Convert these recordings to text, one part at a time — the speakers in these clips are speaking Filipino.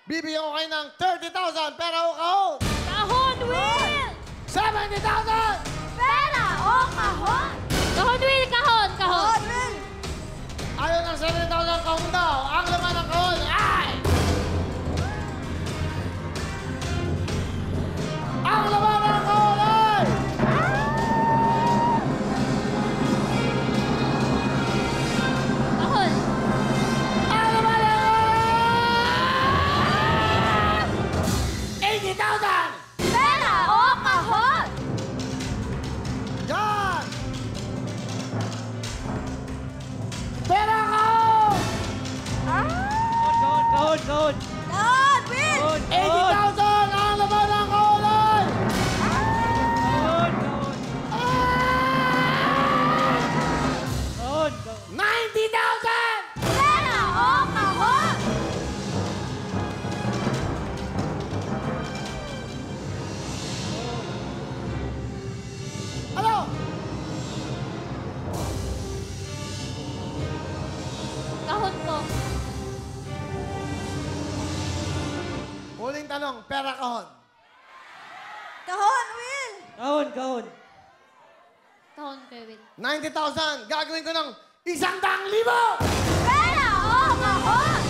Bibigyan ko kayo ng 30,000 pera o kahon. Kahon, Will! 70,000! Pera o kahon? Kahon, Will! Kahon! Kahon! Ayaw ng 70,000 kahon daw. Ang laman ng kahon ay... Ang laman ng kahon ay... Kahon! Ang laman ng kahon ay... 80,000! Pera o kahon? Yan! Pera kahon! Kahon! Kahon, Will! 80,000 ang laman ng kahon ay... Kahon! 90,000! Pera o kahon? Ano? Kahon po. Huling tanong, pera kahon. Kahon, Will! Kahon! Kahon! Kahon kay Will. 90,000, gagawin ko ng 100,000! Pera o kahon?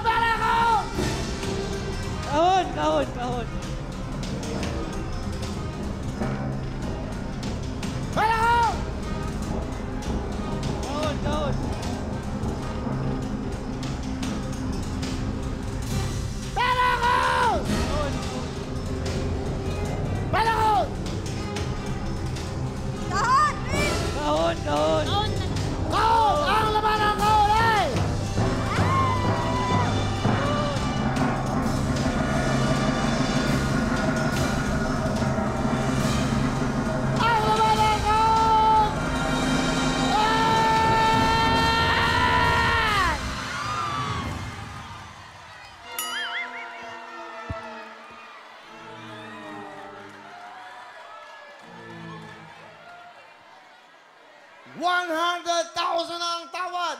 Pera kahon! Kahon! Kahon! Kahon! Pera kahon! Kahon! Kahon! Pera kahon! Kahon! Pera kahon! Kahon, Will! Kahon! Kahon! Kahon na. Kahon! Ang laman ng kahon ay... Ang laman ng kahon! Ay! $100,000 ang tawad!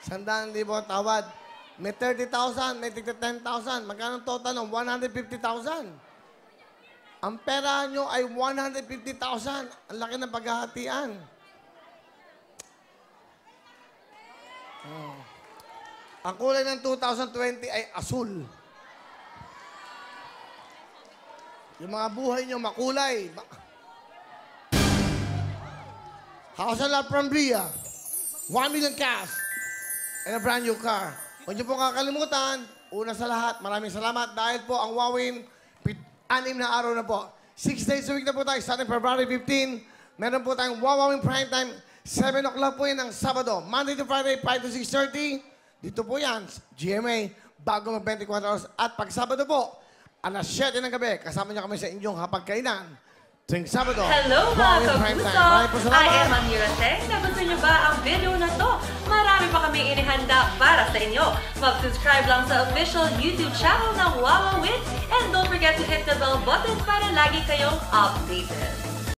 Sandaan libo ang tawad. May 30,000, may tigta 10,000. Magkano ang total ng 150,000? Ang pera nyo ay 150,000. Ang laki ng paghahatian. Oh. Ang kulay ng 2020 ay asul. Yung mga buhay nyo makulay. House of Love from Bria. 1 million cash. And a brand new car. Huwag niyo po kakalimutan, una sa lahat, maraming salamat dahil po ang Wawin, 6 na araw na po. 6 days a week na po tayo, starting February 15. Meron po tayong Wawin Prime Time, 7 o'clock po yan ang Sabado. Monday to Friday, 5 to 6:30. Dito po yan, GMA, bago mag 24 hours. At pag Sabado po, alas 7 ng gabi, kasama niyo kami sa inyong hapagkainan. Tuwing Sabado, Hello Wawin mga Prime Time. kapuso! Maraming po salamat. I am Amira Teng. Nagustuhan niyo ba ang video na to? Marami pa kami inihanda para sa inyo. Mag-subscribe lang sa official YouTube channel ng Wawa Win and don't forget to hit the bell button para lagi kayong updated.